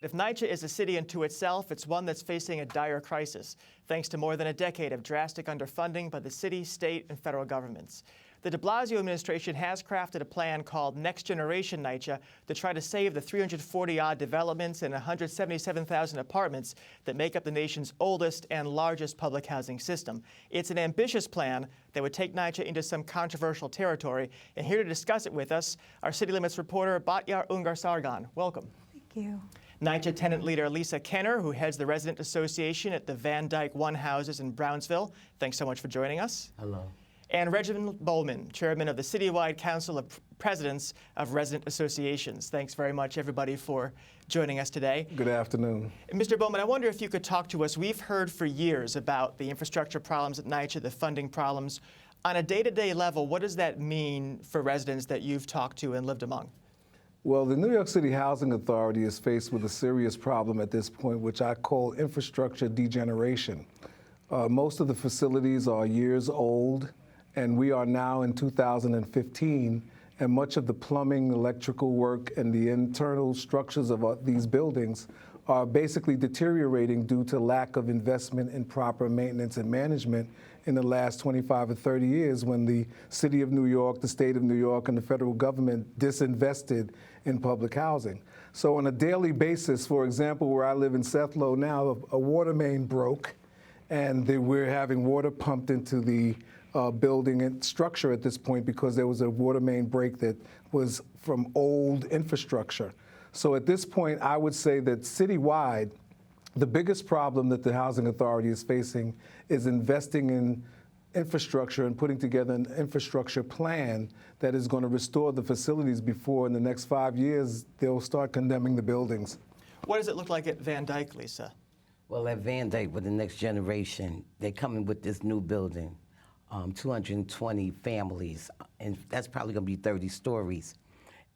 If NYCHA is a city unto itself, it's one that's facing a dire crisis, thanks to more than a decade of drastic underfunding by the city, state, and federal governments. The de Blasio administration has crafted a plan called NextGeneration NYCHA to try to save the 340-odd developments and 177,000 apartments that make up the nation's oldest and largest public housing system. It's an ambitious plan that would take NYCHA into some controversial territory. And here to discuss it with us, our City Limits reporter, Batyar Ungar-Sargon. Welcome. Thank you. NYCHA tenant leader Lisa Kenner, who heads the resident association at the Van Dyke One houses in Brownsville. Thanks so much for joining us. Hello. And Reginald Bowman, chairman of the Citywide Council of Presidents of Resident Associations. Thanks very much, everybody, for joining us today. Good afternoon. And Mr. Bowman, I wonder if you could talk to us. We've heard for years about the infrastructure problems at NYCHA, the funding problems. On a day-to-day level, what does that mean for residents that you've talked to and lived among? Well, the New York City Housing Authority is faced with a serious problem at this point, which I call infrastructure degeneration. Most of the facilities are years old, and we are now in 2015, and much of the plumbing, electrical work, and the internal structures of these buildings are basically deteriorating due to lack of investment in proper maintenance and management in the last 25 or 30 years when the City of New York, the State of New York, and the federal government disinvested in public housing. So on a daily basis, for example, where I live in Sethlow now, a water main broke, and we're having water pumped into the building and structure at this point because there was a water main break that was from old infrastructure. So at this point, I would say that citywide, the biggest problem that the Housing Authority is facing is investing in infrastructure and putting together an infrastructure plan that is going to restore the facilities before in the next 5 years they'll start condemning the buildings. What does it look like at Van Dyke, Lisa? Well, at Van Dyke with the Next Generation, they're coming with this new building, 220 families, and that's probably going to be 30 stories.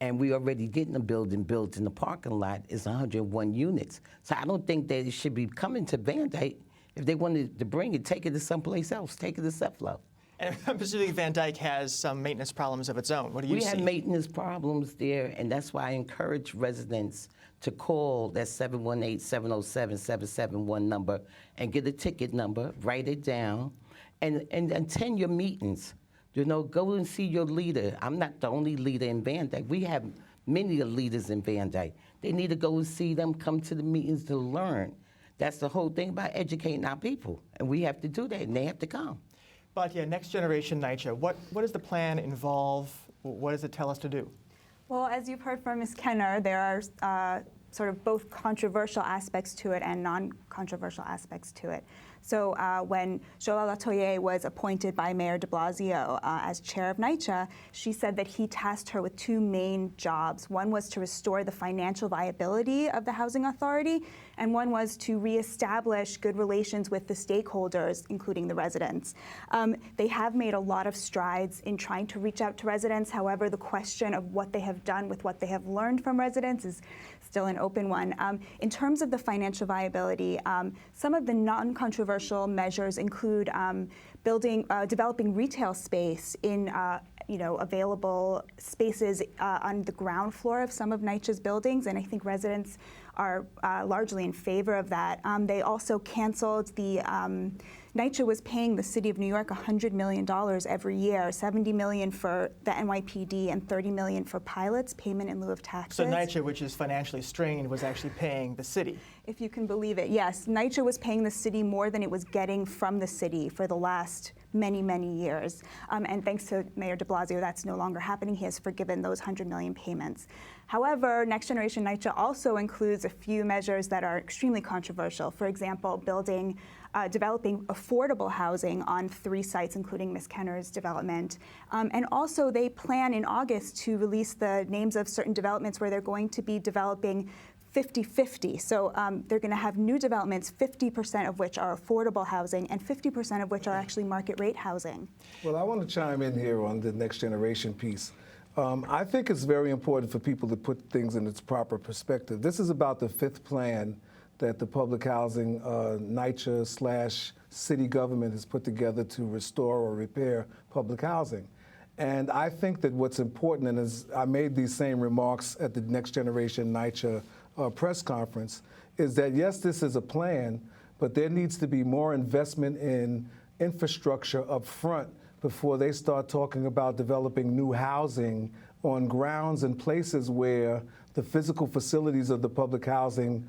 And we already getting a building built in the parking lot. It's 101 units. So I don't think that it should be coming to Van Dyke. If they wanted to bring it, take it to someplace else. Take it to Sethlow. And I'm presuming Van Dyke has some maintenance problems of its own. What do you see? We have maintenance problems there, and that's why I encourage residents to call that 718-707-771 number and get a ticket number, write it down, and attend your meetings. You know, go and see your leader. I'm not the only leader in Van Dyke. We have many leaders in Van Dyke. They need to go and see them, come to the meetings to learn. That's the whole thing about educating our people, and we have to do that, and they have to come. But yeah, Next Generation NYCHA, what does the plan involve? What does it tell us to do? Well, as you've heard from Ms. Kenner, there are sort of both controversial aspects to it and non-controversial aspects to it. So when Joël Latoyer was appointed by Mayor de Blasio as chair of NYCHA, she said that he tasked her with two main jobs. One was to restore the financial viability of the housing authority, and one was to reestablish good relations with the stakeholders, including the residents. They have made a lot of strides in trying to reach out to residents. However, the question of what they have done with what they have learned from residents is still an open one. In terms of the financial viability, some of the non-controversial measures include developing retail space in available spaces on the ground floor of some of NYCHA's buildings, and I think residents are largely in favor of that. They also canceled the NYCHA was paying the City of New York $100 million every year, $70 million for the NYPD and $30 million for pilots, payment in lieu of taxes. So NYCHA, which is financially strained, was actually paying the city. If you can believe it, yes. NYCHA was paying the city more than it was getting from the city for the last many, many years. And thanks to Mayor de Blasio, that's no longer happening. He has forgiven those $100 million payments. However, Next Generation NYCHA also includes a few measures that are extremely controversial. For example, developing affordable housing on 3 sites, including Ms. Kenner's development. And also they plan in August to release the names of certain developments where they're going to be developing 50-50. So they're going to have new developments, 50% of which are affordable housing and 50% of which are actually market rate housing. Well, I want to chime in here on the Next Generation piece. I think it's very important for people to put things in its proper perspective. This is about the 5th plan that the public housing NYCHA/city government has put together to restore or repair public housing. And I think that what's important, and as I made these same remarks at the Next Generation NYCHA press conference, is that yes, this is a plan, but there needs to be more investment in infrastructure up front before they start talking about developing new housing on grounds and places where the physical facilities of the public housing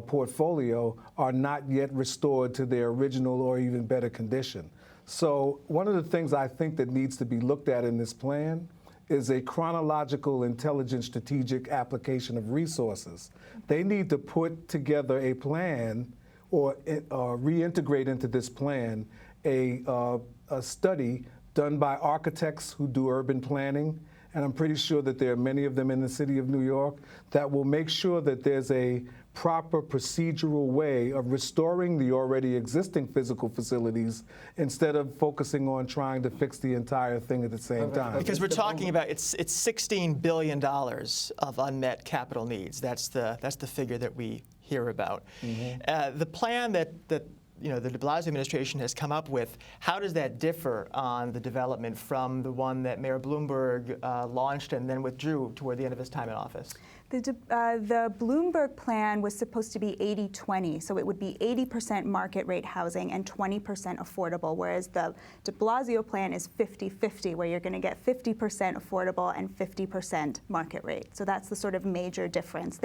portfolio are not yet restored to their original or even better condition. So one of the things I think that needs to be looked at in this plan is a chronological, intelligent, strategic application of resources. They need to put together a plan or reintegrate into this plan a study done by architects who do urban planning, and I'm pretty sure that there are many of them in the city of New York, that will make sure that there's a proper procedural way of restoring the already existing physical facilities instead of focusing on trying to fix the entire thing at the same time. Because we're talking about it's $16 billion of unmet capital needs. That's the figure that we hear about. The plan that the de Blasio administration has come up with, how does that differ on the development from the one that Mayor Bloomberg launched and then withdrew toward the end of his time in office? The Bloomberg plan was supposed to be 80-20, so it would be 80% market rate housing and 20% affordable, whereas the de Blasio plan is 50-50, where you're going to get 50% affordable and 50% market rate. So that's the sort of major difference.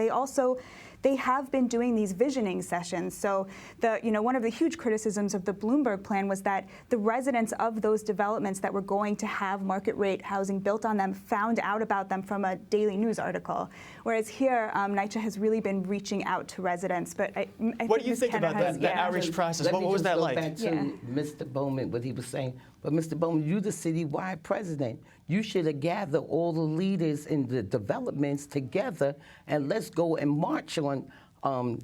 They have been doing these visioning sessions. So one of the huge criticisms of the Bloomberg plan was that the residents of those developments that were going to have market rate housing built on them found out about them from a Daily News article. Whereas here, NYCHA has really been reaching out to residents. But I what do you think about that outreach process? What was that like? Let me just go back to Mr. Bowman, what he was saying. But Mr. Bowman, you're the citywide president. You should have gathered all the leaders in the developments together, and let's go and march on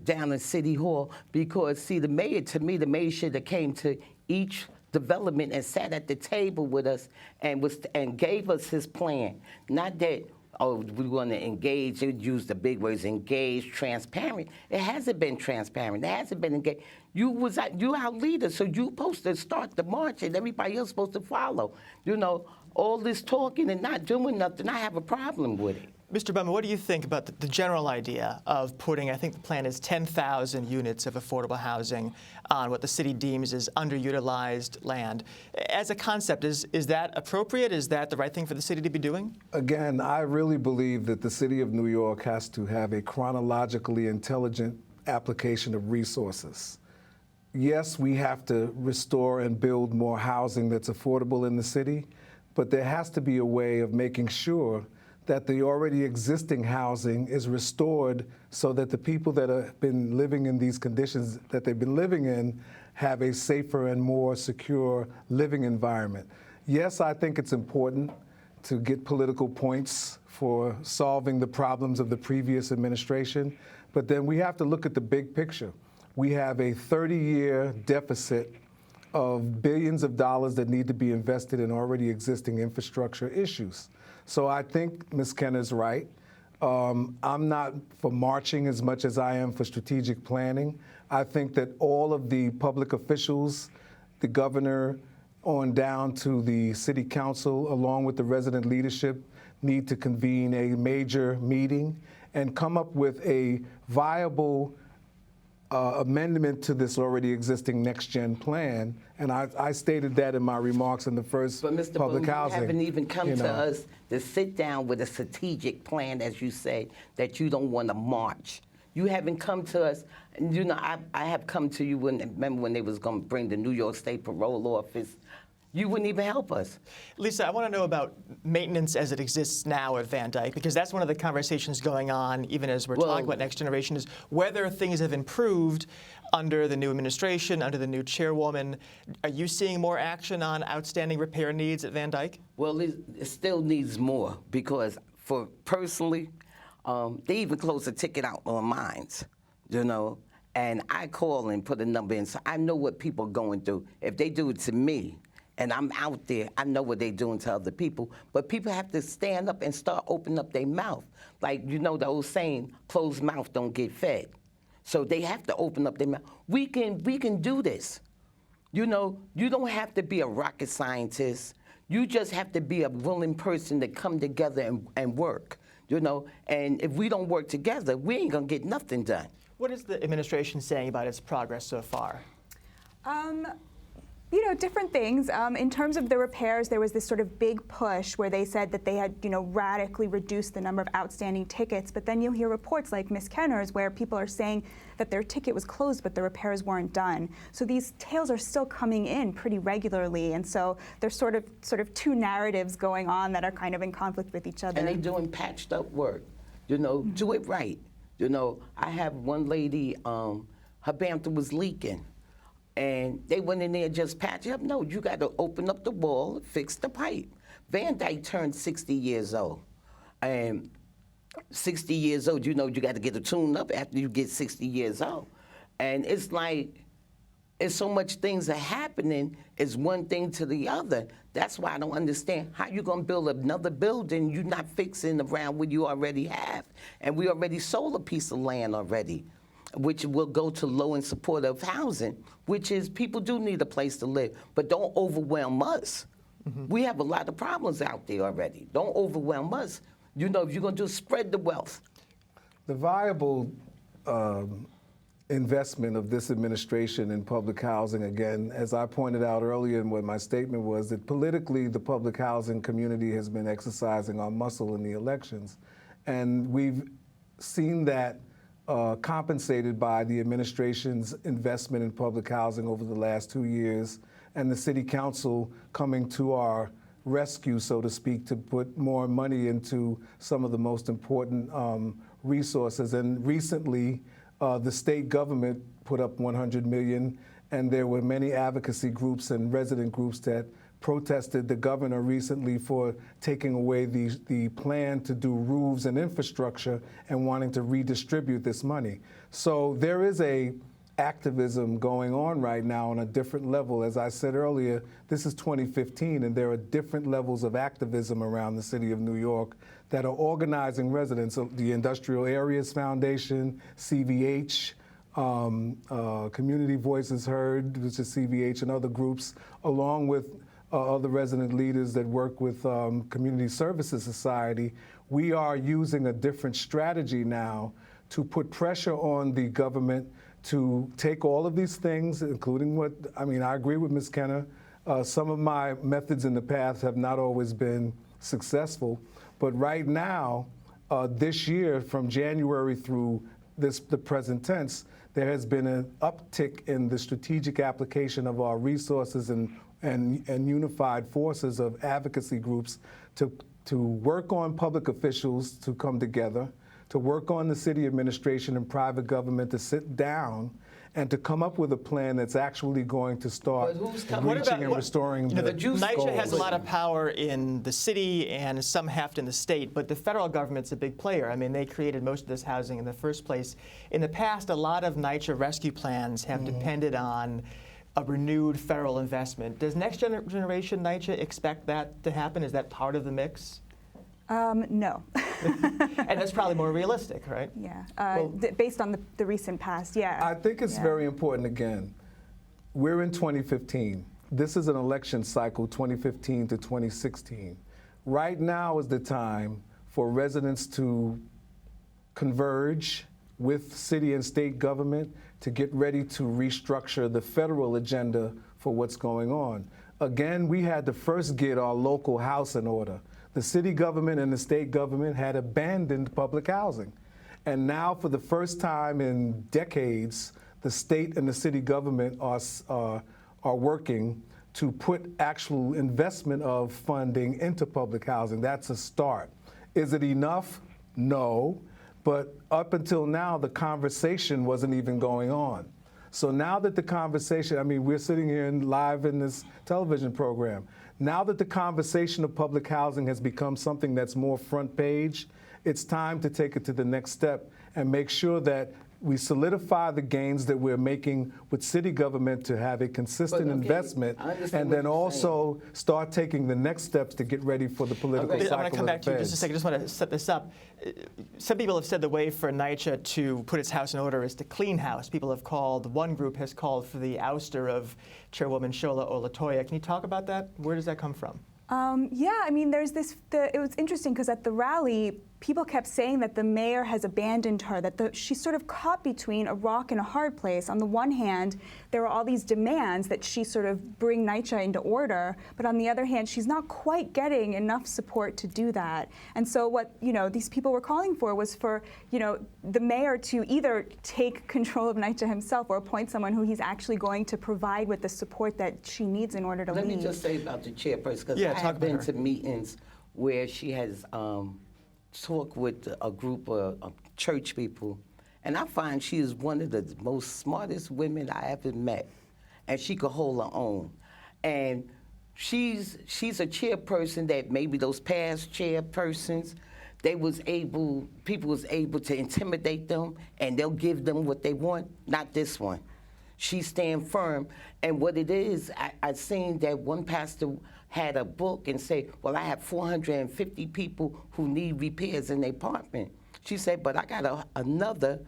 down in City Hall. Because, see, the mayor should have came to each development and sat at the table with us and gave us his plan. Not that, oh, we want to engage, use the big words, engage, transparent. It hasn't been transparent. It hasn't been engaged. You our leader, so you supposed to start the march and everybody else supposed to follow. All this talking and not doing nothing, I have a problem with it. Mr. Bowman, what do you think about the general idea of putting, I think the plan is 10,000 units of affordable housing on what the city deems as underutilized land? As a concept, is that appropriate? Is that the right thing for the city to be doing? Again, I really believe that the city of New York has to have a chronologically intelligent application of resources. Yes, we have to restore and build more housing that's affordable in the city, but there has to be a way of making sure that the already existing housing is restored so that the people that have been living in these conditions that they've been living in have a safer and more secure living environment. Yes, I think it's important to get political points for solving the problems of the previous administration, but then we have to look at the big picture. We have a 30-year deficit of billions of dollars that need to be invested in already existing infrastructure issues. So I think Ms. Kenner's right. I'm not for marching as much as I am for strategic planning. I think that all of the public officials, the governor on down to the city council, along with the resident leadership, need to convene a major meeting and come up with a viable amendment to this already existing NextGen plan, and I stated that in my remarks in the first Mr. public Boone, housing. You haven't even come to us to sit down with a strategic plan, as you say, that you don't want to march. You haven't come to us. I have come to you remember when they was going to bring the New York State Parole Office. You wouldn't even help us. Lisa, I want to know about maintenance as it exists now at Van Dyke, because that's one of the conversations going on, even as we're talking about NextGeneration, is whether things have improved under the new administration, under the new chairwoman. Are you seeing more action on outstanding repair needs at Van Dyke? Well, it still needs more, because for personally, they even closed a ticket out on mines, and I call and put a number in, so I know what people are going through. If they do it to me, and I'm out there, I know what they're doing to other people. But people have to stand up and start opening up their mouth. Like, the old saying, closed mouth don't get fed. So they have to open up their mouth. We can do this. You don't have to be a rocket scientist. You just have to be a willing person to come together and work. you know, and if we don't work together, we ain't gonna get nothing done. What is the administration saying about its progress so far? You know, different things. In terms of the repairs, there was this sort of big push where they said that they had, you know, radically reduced the number of outstanding tickets. But then you'll hear reports like Ms. Kenner's where people are saying that their ticket was closed, but the repairs weren't done. So these tales are still coming in pretty regularly, and so there's sort of two narratives going on that are kind of in conflict with each other. And they doing patched up work, you know, do it right. You know, I have one lady, her bathroom was leaking. And they went in there just patch it up. No, you got to open up the wall, fix the pipe. Van Dyke turned 60 years old. And 60 years old, you know, you got to get a tune up after you get 60 years old. And it's like, it's so much things are happening, it's one thing to the other. That's why I don't understand how you going to build another building you're not fixing around what you already have. And we already sold a piece of land already, which will go to low and supportive housing, which is people do need a place to live, but don't overwhelm us. We have a lot of problems out there already. Don't overwhelm us. You know, if you're going to just spread the wealth. The viable investment of this administration in public housing, again, as I pointed out earlier in what my statement was, that politically the public housing community has been exercising our muscle in the elections. And we've seen that compensated by the administration's investment in public housing over the last 2 years, and the city council coming to our rescue, so to speak, to put more money into some of the most important resources. And recently, the state government put up $100 million, and there were many advocacy groups and resident groups that protested the governor recently for taking away the plan to do roofs and infrastructure and wanting to redistribute this money. So there is a activism going on right now on a different level. As I said earlier, this is 2015, and there are different levels of activism around the city of New York that are organizing residents. The Industrial Areas Foundation, CVH, Community Voices Heard, which is CVH, and other groups, along with other resident leaders that work with Community Services Society. We are using a different strategy now to put pressure on the government to take all of these things, including I agree with Ms. Kenner. Some of my methods in the past have not always been successful, but right now, this year, from January through the present tense, there has been an uptick in the strategic application of our resources and unified forces of advocacy groups to work on public officials to come together, to work on the city administration and private government to sit down and to come up with a plan that's actually going to start reaching and restoring the NYCHA has a lot of power in the city and some heft in the state, but the federal government's a big player. I mean, they created most of this housing in the first place. In the past, a lot of NYCHA rescue plans have depended on a renewed federal investment. Does Next Generation NYCHA expect that to happen? Is that part of the mix? No. And that's probably more realistic, right? Yeah, based on the recent past, yeah. I think it's very important, again, we're in 2015. This is an election cycle, 2015 to 2016. Right now is the time for residents to converge with city and state government to get ready to restructure the federal agenda for what's going on. Again, we had to first get our local house in order. The city government and the state government had abandoned public housing. And now, for the first time in decades, the state and the city government are working to put actual investment of funding into public housing. That's a start. Is it enough? No. But up until now, the conversation wasn't even going on. So now that the conversation, we're sitting here live in this television program. Now that the conversation of public housing has become something that's more front page, it's time to take it to the next step and make sure that we solidify the gains that we're making with city government to have a consistent investment, and then also start taking the next steps to get ready for the political cycle. I'm going to come back to you just a second. I just want to set this up. Some people have said the way for NYCHA to put its house in order is to clean house. One group has called for the ouster of Chairwoman Shola Olatoye. Can you talk about that? Where does that come from? Yeah, there's this, it was interesting because at the rally, people kept saying that the mayor has abandoned her, that she's sort of caught between a rock and a hard place. On the one hand, there are all these demands that she sort of bring NYCHA into order, but on the other hand, she's not quite getting enough support to do that. And so what these people were calling for was for the mayor to either take control of NYCHA himself or appoint someone who he's actually going to provide with the support that she needs in order to lead. Let me just say about the chairperson, because I have been to meetings where she has talked with a group of church people, and I find she is one of the most smartest women I ever met, and she could hold her own. And she's a chairperson that maybe those past chairpersons, people was able to intimidate them, and they'll give them what they want. Not this one. She stand firm, and what it is, I've seen that one pastor had a book and say, well, I have 450 people who need repairs in their apartment. She said, but I got another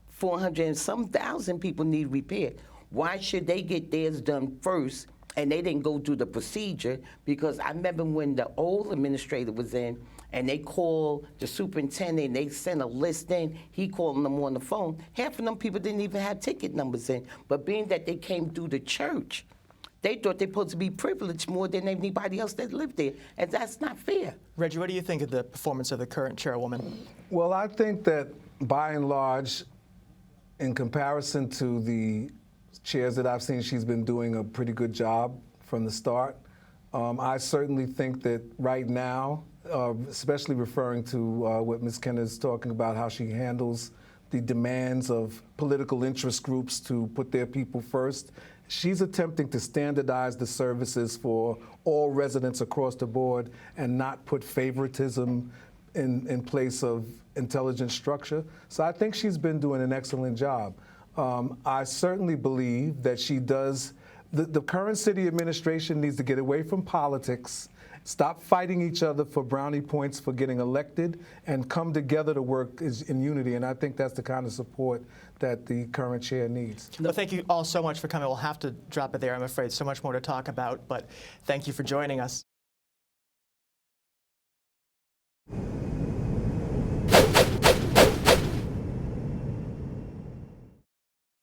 400 and some thousand people need repair. Why should they get theirs done first and they didn't go through the procedure? Because I remember when the old administrator was in and they called the superintendent and they sent a list in, he called them on the phone. Half of them people didn't even have ticket numbers in. But being that they came through the church, they thought they were supposed to be privileged more than anybody else that lived there, and that's not fair. Reggie, what do you think of the performance of the current chairwoman? Well, I think that by and large, in comparison to the chairs that I've seen, she's been doing a pretty good job from the start. I certainly think that right now, especially referring to what Ms. Kenner is talking about, how she handles the demands of political interest groups to put their people first, she's attempting to standardize the services for all residents across the board and not put favoritism in place of intelligent structure. So I think she's been doing an excellent job. I certainly believe that she does. The current city administration needs to get away from politics, stop fighting each other for brownie points for getting elected, and come together to work in unity. And I think that's the kind of support that the current chair needs. Well, thank you all so much for coming. We'll have to drop it there, I'm afraid. So much more to talk about, but thank you for joining us.